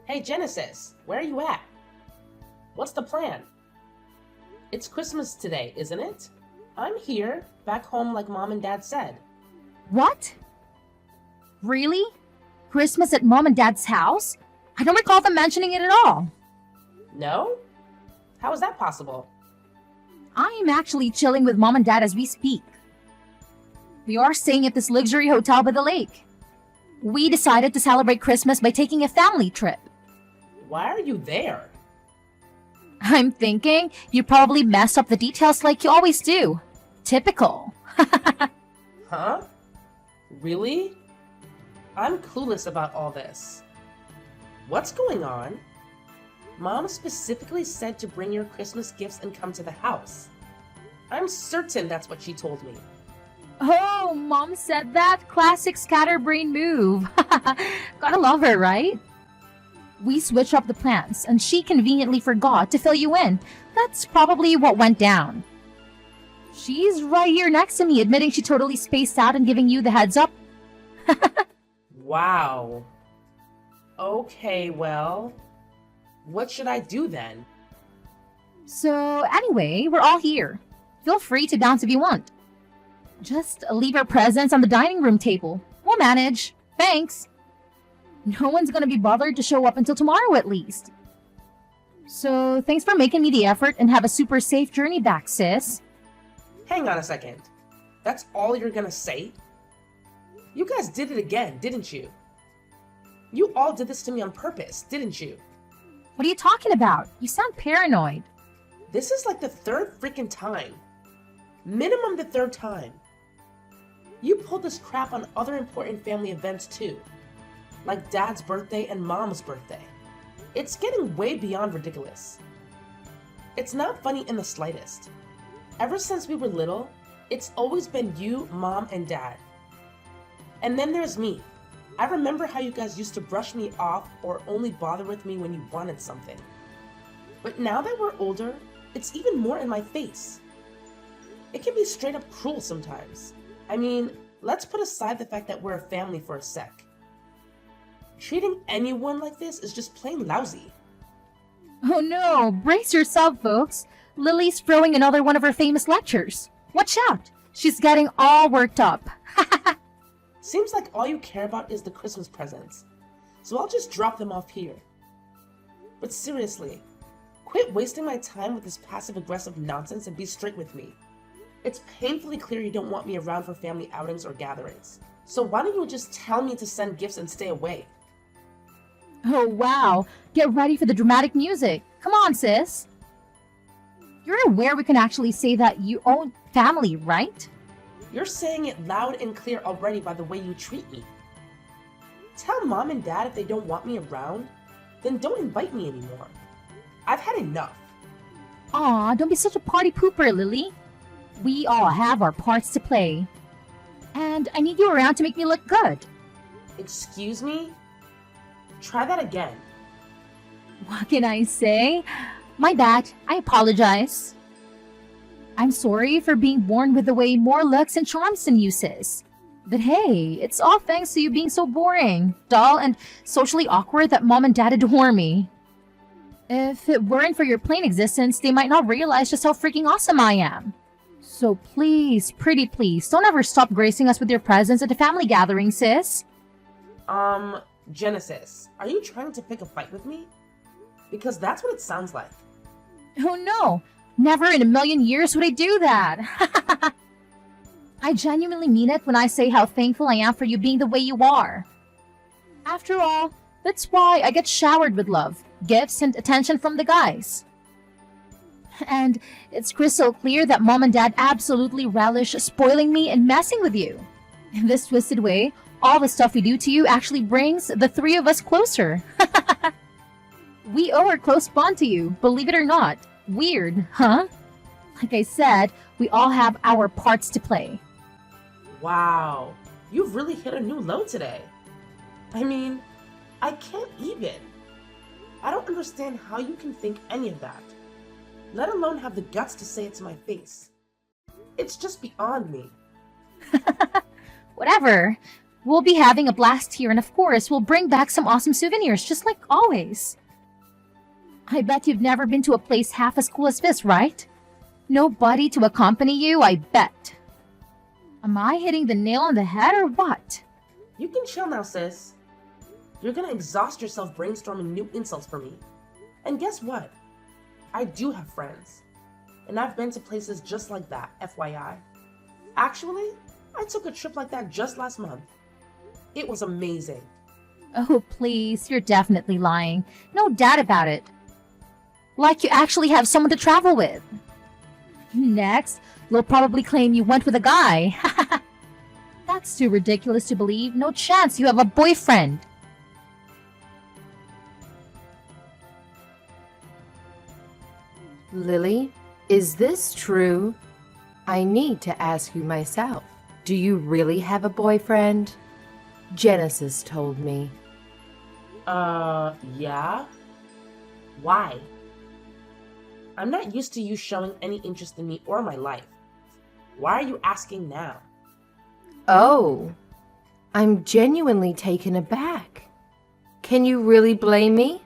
Hey Genesis, where are you at? What's the plan? It's Christmas today, isn't it? I'm here, back home like Mom and Dad said. What? Really? Christmas at Mom and Dad's house? I don't recall them mentioning it at all. No? How is that possible? I am actually chilling with Mom and Dad as we speak. We are staying at this luxury hotel by the lake. We decided to celebrate Christmas by taking a family trip. Why are you there? I'm thinking you probably messed up the details like you always do. Typical. Huh? Really? I'm clueless about all this. What's going on? Mom specifically said to bring your Christmas gifts and come to the house. I'm certain that's what she told me. Oh, Mom said that? Classic scatterbrain move. Gotta love her, right? We switched up the plans, and she conveniently forgot to fill you in. That's probably what went down. She's right here next to me, admitting she totally spaced out and giving you the heads up. Wow. Okay, well, what should I do then? So, anyway, we're all here. Feel free to bounce if you want. Just leave your presents on the dining room table. We'll manage. Thanks. No one's gonna be bothered to show up until tomorrow at least. So, thanks for making me the effort and have a super safe journey back, sis. Hang on a second. That's all you're gonna say? You guys did it again, didn't you? You all did this to me on purpose, didn't you? What are you talking about? You sound paranoid. This is like the third freaking time. Minimum the third time. You pulled this crap on other important family events too. Like Dad's birthday and Mom's birthday. It's getting way beyond ridiculous. It's not funny in the slightest. Ever since we were little, it's always been you, Mom, and Dad. And then there's me. I remember how you guys used to brush me off or only bother with me when you wanted something. But now that we're older, it's even more in my face. It can be straight up cruel sometimes. I mean, let's put aside the fact that we're a family for a sec. Treating anyone like this is just plain lousy. Oh no, brace yourself, folks. Lily's throwing another one of her famous lectures. Watch out, she's getting all worked up. Seems like all you care about is the Christmas presents, so I'll just drop them off here. But seriously, quit wasting my time with this passive-aggressive nonsense and be straight with me. It's painfully clear you don't want me around for family outings or gatherings, so why don't you just tell me to send gifts and stay away? Oh wow, get ready for the dramatic music. Come on, sis. You're aware we can actually say that you own family, right? You're saying it loud and clear already by the way you treat me. Tell Mom and Dad if they don't want me around, then don't invite me anymore. I've had enough. Aw, don't be such a party pooper, Lily. We all have our parts to play. And I need you around to make me look good. Excuse me? Try that again. What can I say? My bad. I apologize. I'm sorry for being born with way more looks and charms than you, sis. But hey, it's all thanks to you being so boring, dull, and socially awkward that Mom and Dad adore me. If it weren't for your plain existence, they might not realize just how freaking awesome I am. So please, pretty please, don't ever stop gracing us with your presence at the family gathering, sis. Genesis, are you trying to pick a fight with me? Because that's what it sounds like. Oh no, never in a million years would I do that. I genuinely mean it when I say how thankful I am for you being the way you are. After all, that's why I get showered with love, gifts, and attention from the guys. And it's crystal clear that Mom and Dad absolutely relish spoiling me and messing with you. In this twisted way, all the stuff we do to you actually brings the three of us closer. We owe our close bond to you, believe it or not. Weird, huh? Like I said, we all have our parts to play. Wow, you've really hit a new low today. I mean, I can't even. I don't understand how you can think any of that, let alone have the guts to say it to my face. It's just beyond me. Whatever. We'll be having a blast here, and of course, we'll bring back some awesome souvenirs, just like always. I bet you've never been to a place half as cool as this, right? Nobody to accompany you, I bet. Am I hitting the nail on the head or what? You can chill now, sis. You're gonna exhaust yourself brainstorming new insults for me. And guess what? I do have friends. And I've been to places just like that, FYI. Actually, I took a trip like that just last month. It was amazing. Oh, please, you're definitely lying. No doubt about it. Like you actually have someone to travel with. Next, you'll probably claim you went with a guy. That's too ridiculous to believe. No chance you have a boyfriend. Lily, is this true? I need to ask you myself. Do you really have a boyfriend? Genesis told me. Yeah? Why? I'm not used to you showing any interest in me or my life. Why are you asking now? Oh, I'm genuinely taken aback. Can you really blame me?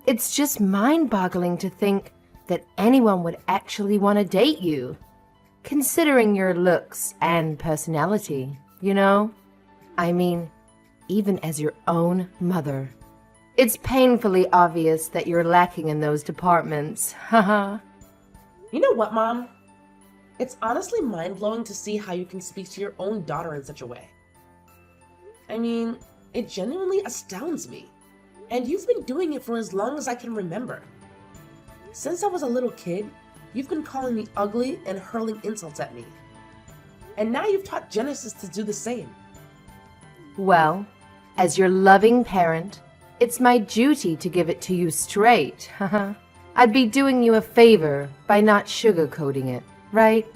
It's just mind-boggling to think that anyone would actually want to date you, considering your looks and personality, you know? I mean, even as your own mother. It's painfully obvious that you're lacking in those departments, haha. You know what, Mom? It's honestly mind-blowing to see how you can speak to your own daughter in such a way. I mean, it genuinely astounds me. And you've been doing it for as long as I can remember. Since I was a little kid, you've been calling me ugly and hurling insults at me. And now you've taught Genesis to do the same. Well, as your loving parent, it's my duty to give it to you straight, haha. I'd be doing you a favor by not sugarcoating it, right?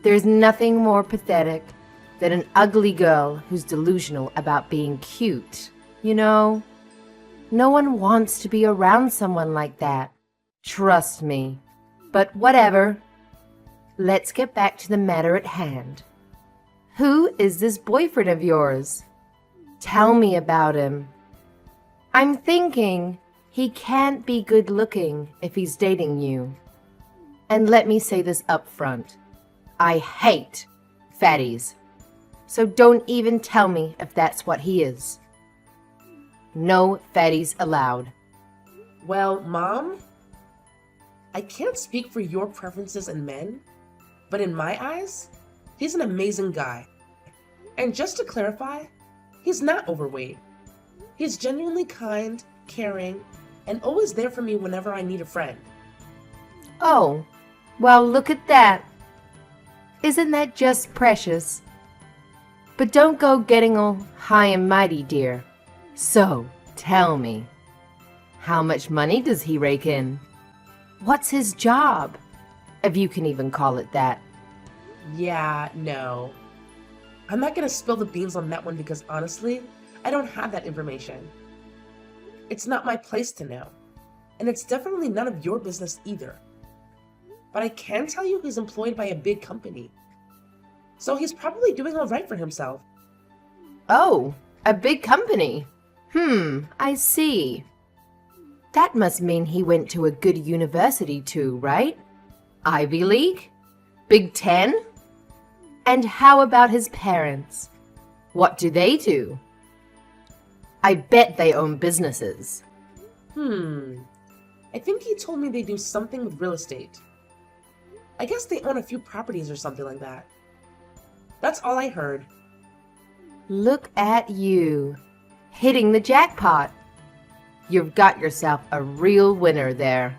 There's nothing more pathetic than an ugly girl who's delusional about being cute, you know? No one wants to be around someone like that. Trust me. But whatever. Let's get back to the matter at hand. Who is this boyfriend of yours? Tell me about him. I'm thinking he can't be good looking if he's dating you. And let me say this up front. I hate fatties. So don't even tell me if that's what he is. No fatties allowed. Well, Mom, I can't speak for your preferences in men, but in my eyes, he's an amazing guy. And just to clarify, he's not overweight. He's genuinely kind, caring, and always there for me whenever I need a friend. Oh, well, look at that. Isn't that just precious? But don't go getting all high and mighty, dear. So, tell me, how much money does he rake in? What's his job? If you can even call it that. Yeah, no. I'm not gonna spill the beans on that one because honestly, I don't have that information. It's not my place to know. And it's definitely none of your business either. But I can tell you he's employed by a big company. So he's probably doing alright for himself. Oh, a big company. I see. That must mean he went to a good university too, right? Ivy League? Big Ten? And how about his parents? What do they do? I bet they own businesses. I think he told me they do something with real estate. I guess they own a few properties or something like that. That's all I heard. Look at you, hitting the jackpot. You've got yourself a real winner there.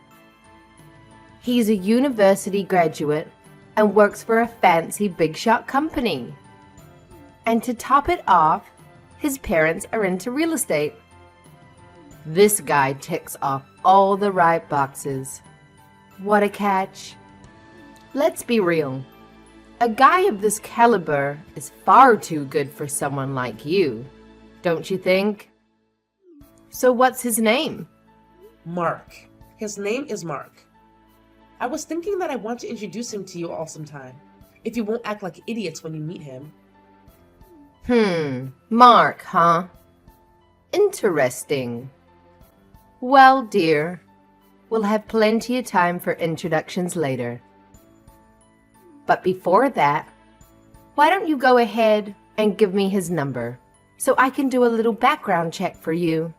He's a university graduate and works for a fancy big shot company. And to top it off, his parents are into real estate. This guy ticks off all the right boxes. What a catch. Let's be real. A guy of this caliber is far too good for someone like you, don't you think? So what's his name? Mark. His name is Mark. I was thinking that I want to introduce him to you all sometime, if you won't act like idiots when you meet him. Mark, huh? Interesting. Well, dear, we'll have plenty of time for introductions later. But before that, why don't you go ahead and give me his number so I can do a little background check for you?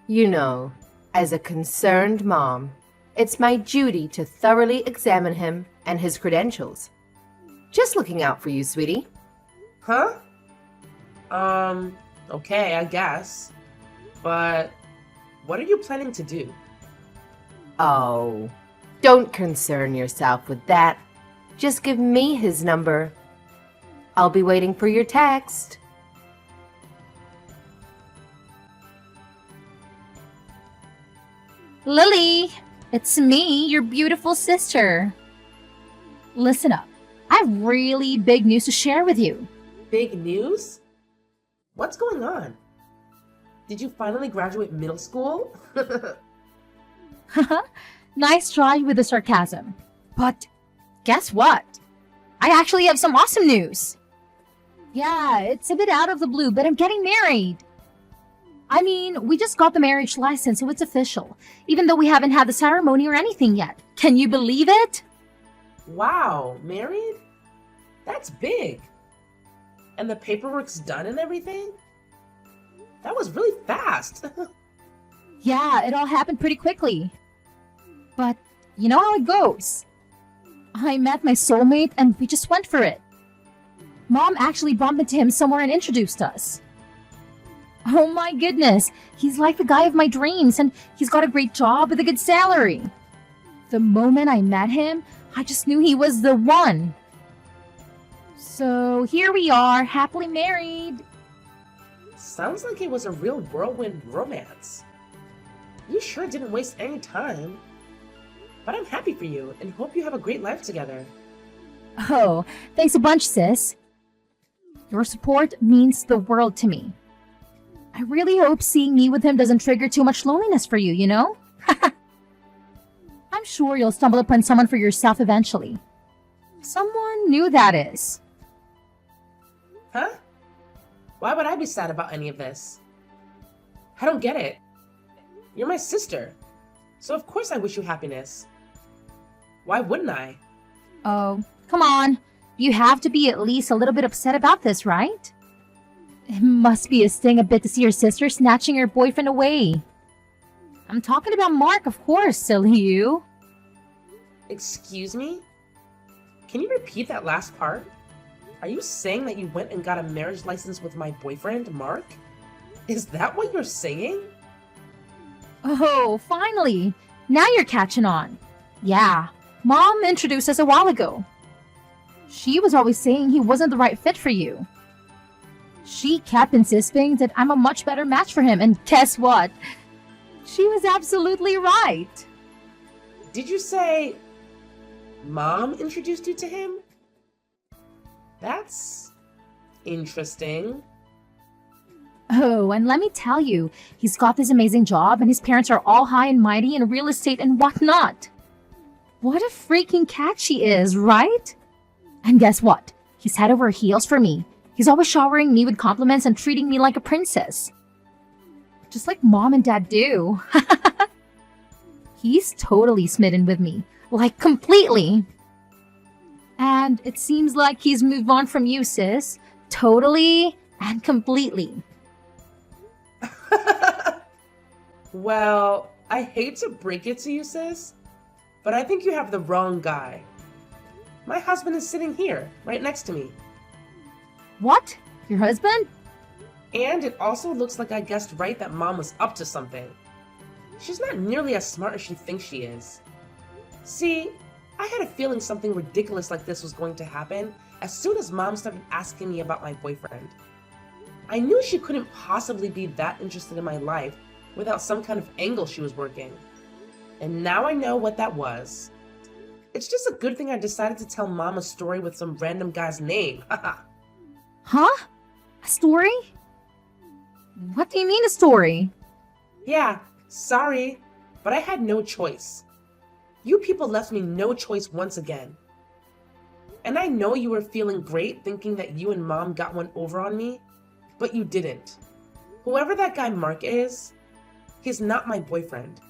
You know, as a concerned mom, it's my duty to thoroughly examine him and his credentials. Just looking out for you, sweetie. Huh? Okay, I guess. But what are you planning to do? Oh, don't concern yourself with that. Just give me his number. I'll be waiting for your text. Lily, it's me, your beautiful sister. Listen up. I have really big news to share with you. Big news? What's going on? Did you finally graduate middle school? Nice try with the sarcasm. But guess what? I actually have some awesome news. Yeah, it's a bit out of the blue, but I'm getting married. I mean, we just got the marriage license, so it's official, even though we haven't had the ceremony or anything yet. Can you believe it? Wow, married? That's big. And the paperwork's done and everything? That was really fast. Yeah, it all happened pretty quickly. But you know how it goes. I met my soulmate and we just went for it. Mom actually bumped into him somewhere and introduced us. Oh my goodness, he's like the guy of my dreams and he's got a great job with a good salary. The moment I met him, I just knew he was the one. So here we are, happily married. Sounds like it was a real whirlwind romance. You sure didn't waste any time. But I'm happy for you and hope you have a great life together. Oh, thanks a bunch, sis. Your support means the world to me. I really hope seeing me with him doesn't trigger too much loneliness for you, you know? I'm sure you'll stumble upon someone for yourself eventually. Someone new, that is. Huh? Why would I be sad about any of this? I don't get it. You're my sister, so of course I wish you happiness. Why wouldn't I? Oh, come on. You have to be at least a little bit upset about this, right? It must be a sting a bit to see your sister snatching her boyfriend away. I'm talking about Mark, of course, silly you. Excuse me? Can you repeat that last part? Are you saying that you went and got a marriage license with my boyfriend, Mark? Is that what you're saying? Oh, finally. Now you're catching on. Yeah, Mom introduced us a while ago. She was always saying he wasn't the right fit for you. She kept insisting that I'm a much better match for him, and guess what? She was absolutely right. Did you say Mom introduced you to him? That's interesting. Oh, and let me tell you, he's got this amazing job and his parents are all high and mighty in real estate and whatnot. What a freaking catch she is, right? And guess what? He's head over heels for me. He's always showering me with compliments and treating me like a princess. Just like Mom and Dad do. He's totally smitten with me. Like, completely. And it seems like he's moved on from you, sis. Totally and completely. Well, I hate to break it to you, sis, but I think you have the wrong guy. My husband is sitting here, right next to me. What? Your husband? And it also looks like I guessed right that Mom was up to something. She's not nearly as smart as she thinks she is. See, I had a feeling something ridiculous like this was going to happen as soon as Mom started asking me about my boyfriend. I knew she couldn't possibly be that interested in my life without some kind of angle she was working. And now I know what that was. It's just a good thing I decided to tell Mom a story with some random guy's name. Huh? A story? What do you mean a story? Yeah, sorry, but I had no choice. You people left me no choice once again. And I know you were feeling great thinking that you and Mom got one over on me, but you didn't. Whoever that guy Mark is, he's not my boyfriend,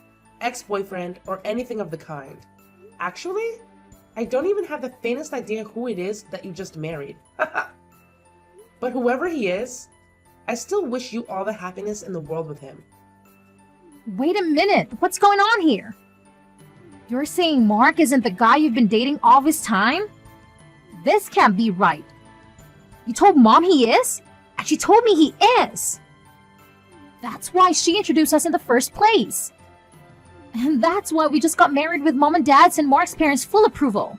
ex-boyfriend, or anything of the kind. Actually, I don't even have the faintest idea who it is that you just married. But whoever he is, I still wish you all the happiness in the world with him. Wait a minute, what's going on here? You're saying Mark isn't the guy you've been dating all this time? This can't be right. You told Mom he is? And she told me he is. That's why she introduced us in the first place. And that's why we just got married with Mom and Dad's and Mark's parents' full approval.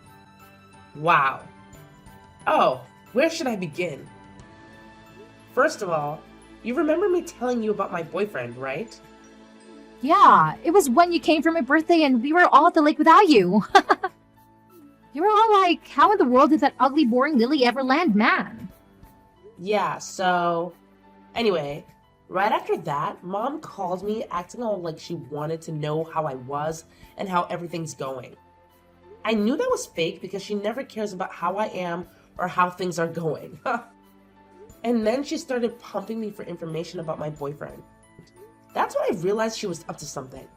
Wow. Oh, where should I begin? First of all, you remember me telling you about my boyfriend, right? Yeah, it was when you came for my birthday and we were all at the lake without you. You were all like, how in the world did that ugly, boring Lily ever land, man? Yeah, so... Anyway, right after that, Mom called me acting all like she wanted to know how I was and how everything's going. I knew that was fake because she never cares about how I am or how things are going. And then she started pumping me for information about my boyfriend. That's when I realized she was up to something.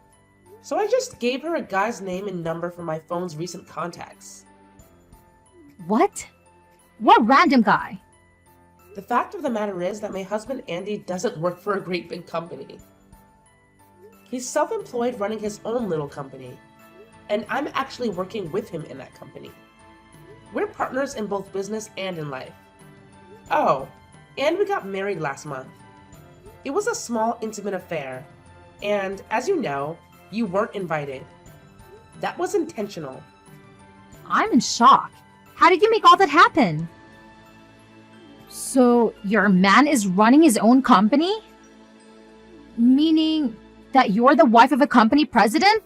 So I just gave her a guy's name and number from my phone's recent contacts. What? What random guy? The fact of the matter is that my husband Andy doesn't work for a great big company. He's self-employed running his own little company, and I'm actually working with him in that company. We're partners in both business and in life. Oh, and we got married last month. It was a small, intimate affair, and as you know, you weren't invited. That was intentional. I'm in shock. How did you make all that happen? So, your man is running his own company? Meaning that you're the wife of a company president?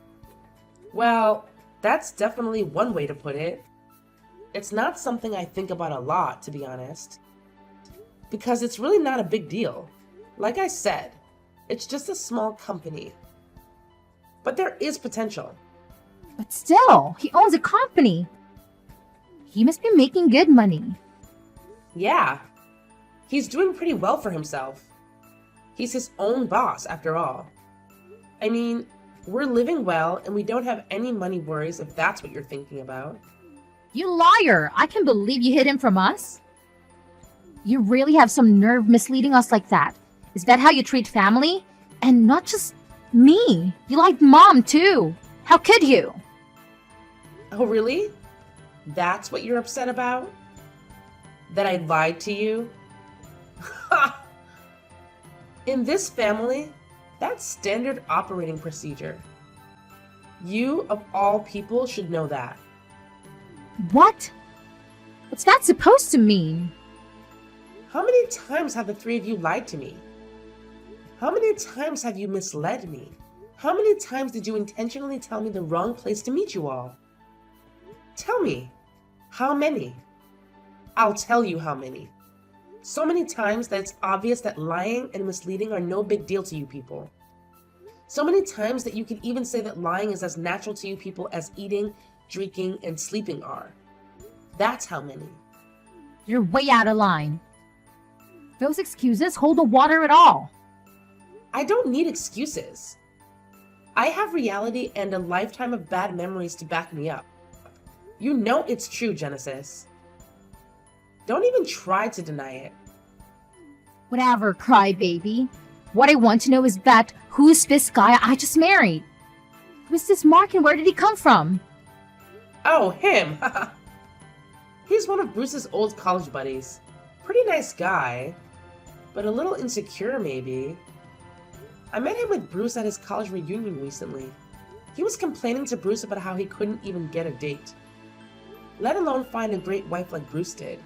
Well, that's definitely one way to put it. It's not something I think about a lot, to be honest. Because it's really not a big deal. Like I said, it's just a small company. But there is potential. But still, he owns a company. He must be making good money. Yeah, he's doing pretty well for himself. He's his own boss, after all. I mean, we're living well and we don't have any money worries if that's what you're thinking about. You liar! I can't believe you hid him from us. You really have some nerve misleading us like that. Is that how you treat family? And not just me. You lied to Mom, too. How could you? Oh, really? That's what you're upset about? That I lied to you? In this family, that's standard operating procedure. You, of all people, should know that. What? What's that supposed to mean? How many times have the three of you lied to me? How many times have you misled me? How many times did you intentionally tell me the wrong place to meet you all? Tell me, how many? I'll tell you how many. So many times that it's obvious that lying and misleading are no big deal to you people. So many times that you can even say that lying is as natural to you people as eating, drinking, and sleeping are. That's how many. You're way out of line. Those excuses hold no water at all. I don't need excuses. I have reality and a lifetime of bad memories to back me up. You know it's true, Genesis. Don't even try to deny it. Whatever, crybaby. What I want to know is that who's this guy I just married? Who's this Mark and where did he come from? Oh, him! He's one of Bruce's old college buddies. Pretty nice guy, but a little insecure maybe. I met him with Bruce at his college reunion recently. He was complaining to Bruce about how he couldn't even get a date, let alone find a great wife like Bruce did.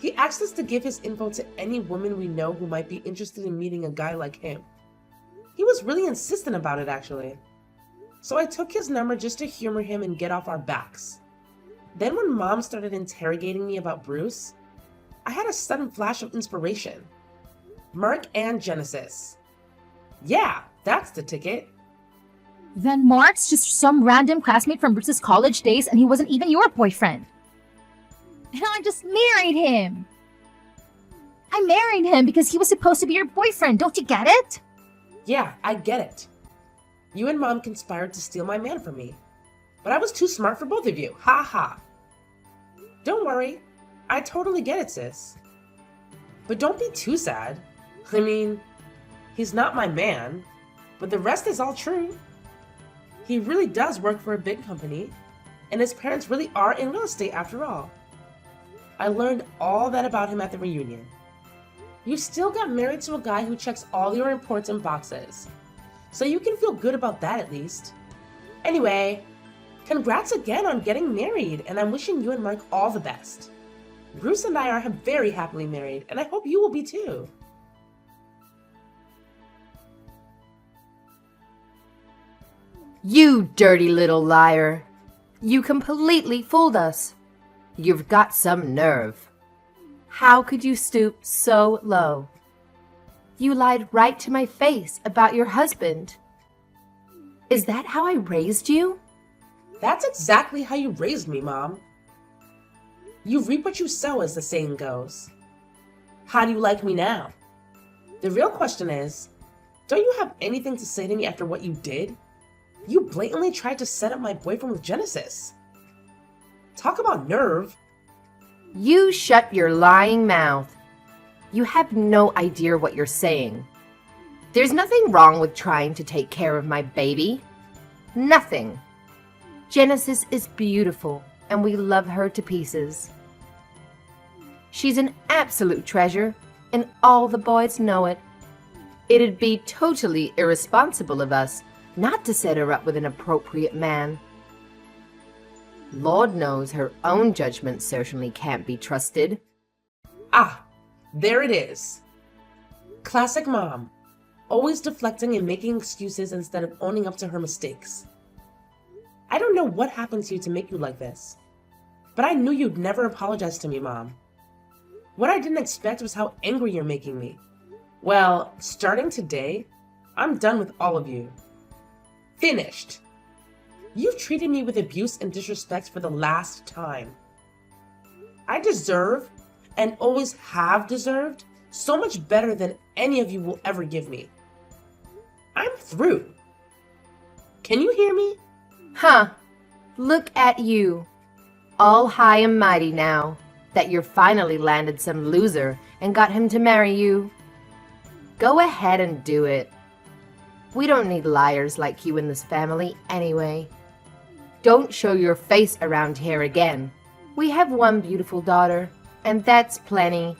He asked us to give his info to any woman we know who might be interested in meeting a guy like him. He was really insistent about it, actually. So I took his number just to humor him and get off our backs. Then when Mom started interrogating me about Bruce, I had a sudden flash of inspiration. Mark and Genesis. Yeah, that's the ticket. Then Mark's just some random classmate from Bruce's college days and he wasn't even your boyfriend. And I just married him. I married him because he was supposed to be your boyfriend. Don't you get it? Yeah, I get it. You and Mom conspired to steal my man from me. But I was too smart for both of you. Ha ha. Don't worry. I totally get it, sis. But don't be too sad. I mean, he's not my man, but the rest is all true. He really does work for a big company, and his parents really are in real estate after all. I learned all that about him at the reunion. You still got married to a guy who checks all your important boxes, so you can feel good about that at least. Anyway, congrats again on getting married, and I'm wishing you and Mike all the best. Bruce and I are very happily married, and I hope you will be too. You dirty little liar. You completely fooled us. You've got some nerve. How could you stoop so low? You lied right to my face about your husband. Is that how I raised you? That's exactly how you raised me, Mom. You reap what you sow, as the saying goes. How do you like me now? The real question is, don't you have anything to say to me after what you did? You blatantly tried to set up my boyfriend with Genesis. Talk about nerve. You shut your lying mouth. You have no idea what you're saying. There's nothing wrong with trying to take care of my baby. Nothing. Genesis is beautiful, and we love her to pieces. She's an absolute treasure, and all the boys know it. It'd be totally irresponsible of us not to set her up with an appropriate man. Lord knows her own judgment certainly can't be trusted. Ah, there it is. Classic Mom, always deflecting and making excuses instead of owning up to her mistakes. I don't know what happened to you to make you like this, but I knew you'd never apologize to me, Mom. What I didn't expect was how angry you're making me. Well, starting today, I'm done with all of you. Finished. You've treated me with abuse and disrespect for the last time. I deserve, and always have deserved, so much better than any of you will ever give me. I'm through. Can you hear me? Huh. Look at you. All high and mighty now, that you're finally landed some loser and got him to marry you. Go ahead and do it. We don't need liars like you in this family anyway. Don't show your face around here again. We have one beautiful daughter, and that's plenty.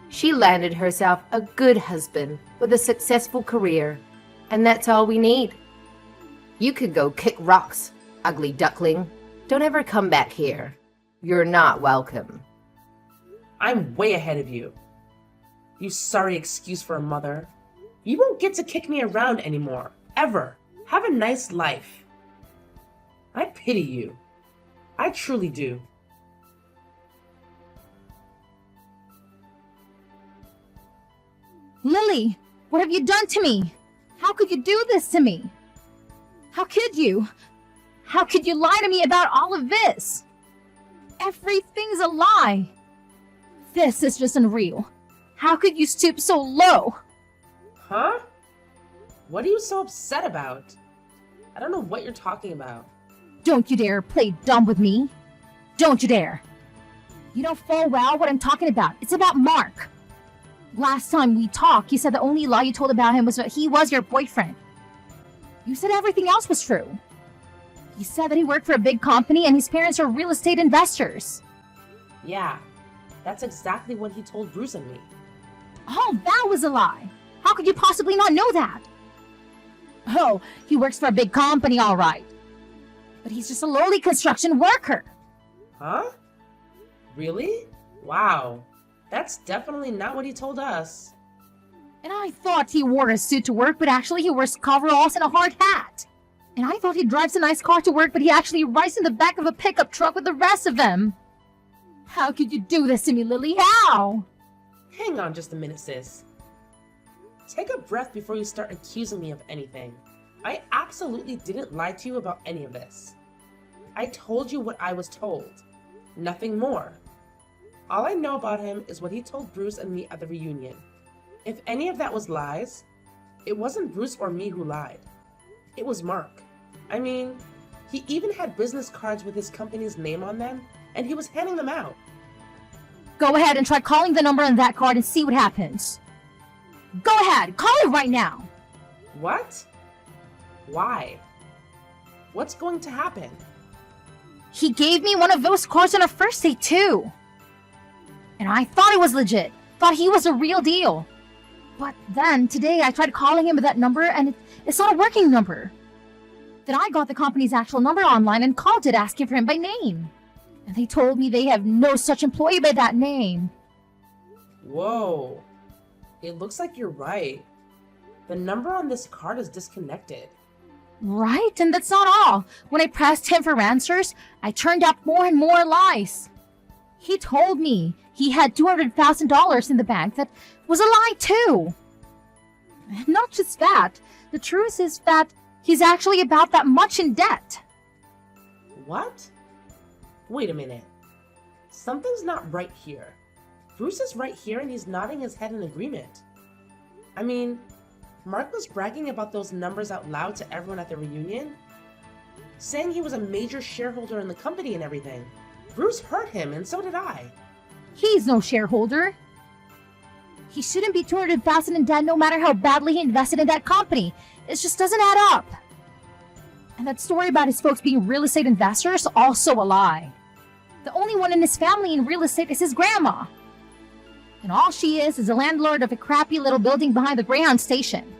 She landed herself a good husband with a successful career, and that's all we need. You could go kick rocks, ugly duckling. Don't ever come back here. You're not welcome. I'm way ahead of you. You sorry excuse for a mother. You won't get to kick me around anymore, ever. Have a nice life. I pity you. I truly do. Lily, what have you done to me? How could you do this to me? How could you? How could you lie to me about all of this? Everything's a lie. This is just unreal. How could you stoop so low? Huh? What are you so upset about? I don't know what you're talking about. Don't you dare play dumb with me. Don't you dare. You know full well what I'm talking about. It's about Mark. Last time we talked, you said the only lie you told about him was that he was your boyfriend. You said everything else was true. You said that he worked for a big company and his parents are real estate investors. Yeah, that's exactly what he told Bruce and me. Oh, that was a lie. How could you possibly not know that? Oh, he works for a big company, all right. But he's just a lowly construction worker. Huh? Really? Wow. That's definitely not what he told us. And I thought he wore a suit to work, but actually he wears coveralls and a hard hat. And I thought he drives a nice car to work, but he actually rides in the back of a pickup truck with the rest of them. How could you do this to me, Lily? How? Hang on just a minute, sis. Take a breath before you start accusing me of anything. I absolutely didn't lie to you about any of this. I told you what I was told. Nothing more. All I know about him is what he told Bruce and me at the reunion. If any of that was lies, it wasn't Bruce or me who lied. It was Mark. I mean, he even had business cards with his company's name on them, and he was handing them out. Go ahead and try calling the number on that card and see what happens. Go ahead, call it right now. What? Why? What's going to happen? He gave me one of those cards on our first date too. And I thought it was legit. Thought he was a real deal. But then today I tried calling him with that number and it's not a working number. Then I got the company's actual number online and called it asking for him by name. And they told me they have no such employee by that name. Whoa. It looks like you're right. The number on this card is disconnected. Right, and that's not all. When I pressed him for answers, I turned up more and more lies. He told me he had $200,000 in the bank that was a lie too. And not just that, the truth is that he's actually about that much in debt. What? Wait a minute. Something's not right here. Bruce is right here and he's nodding his head in agreement. I mean, Mark was bragging about those numbers out loud to everyone at the reunion, saying he was a major shareholder in the company and everything. Bruce heard him, and so did I. He's no shareholder. He shouldn't be $200,000 in debt no matter how badly he invested in that company. It just doesn't add up. And that story about his folks being real estate investors, also a lie. The only one in his family in real estate is his grandma. And all she is a landlord of a crappy little building behind the Greyhound station.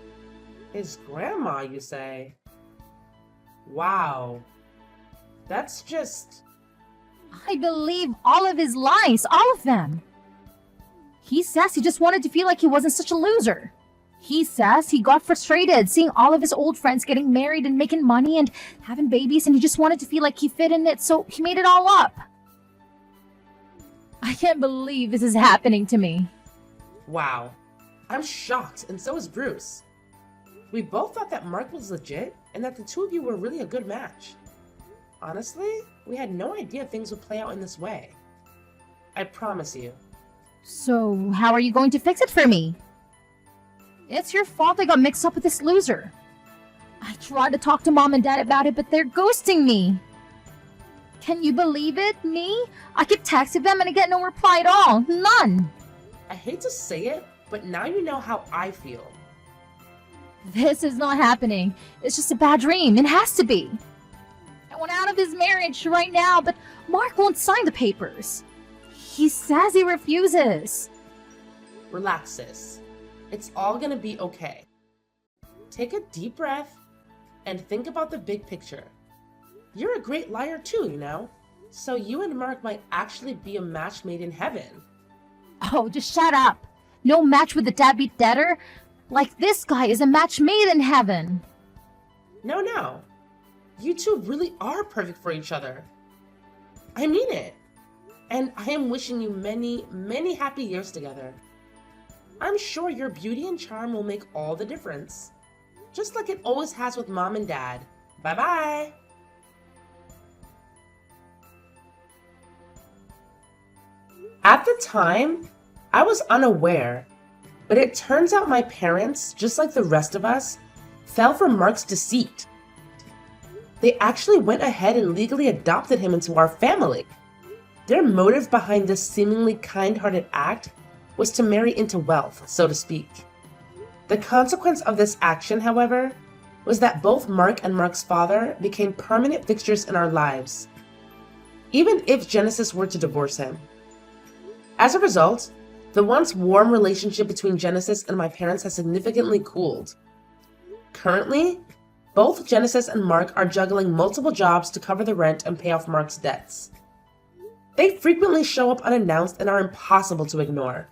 His grandma, you say? Wow. That's just... I believe all of his lies, all of them. He says he just wanted to feel like he wasn't such a loser. He says he got frustrated seeing all of his old friends getting married and making money and having babies, and he just wanted to feel like he fit in it, so he made it all up. I can't believe this is happening to me. Wow. I'm shocked, and so is Bruce. We both thought that Mark was legit, and that the two of you were really a good match. Honestly, we had no idea things would play out in this way. I promise you. So, how are you going to fix it for me? It's your fault I got mixed up with this loser. I tried to talk to Mom and Dad about it, but they're ghosting me. Can you believe it? Me? I keep texting them and I get no reply at all. None. I hate to say it, but now you know how I feel. This is not happening. It's just a bad dream. It has to be. I want out of his marriage right now, but Mark won't sign the papers. He says he refuses. Relax, sis. It's all gonna be okay. Take a deep breath and think about the big picture. You're a great liar too, you know? So you and Mark might actually be a match made in heaven. Oh, just shut up. No match with the deadbeat debtor? Like this guy is a match made in heaven. No. You two really are perfect for each other. I mean it. And I am wishing you many, many happy years together. I'm sure your beauty and charm will make all the difference. Just like it always has with Mom and Dad. Bye-bye. At the time, I was unaware, but it turns out my parents, just like the rest of us, fell for Mark's deceit. They actually went ahead and legally adopted him into our family. Their motive behind this seemingly kind-hearted act was to marry into wealth, so to speak. The consequence of this action, however, was that both Mark and Mark's father became permanent fixtures in our lives, even if Genesis were to divorce him. As a result, the once warm relationship between Genesis and my parents has significantly cooled. Currently, both Genesis and Mark are juggling multiple jobs to cover the rent and pay off Mark's debts. They frequently show up unannounced and are impossible to ignore.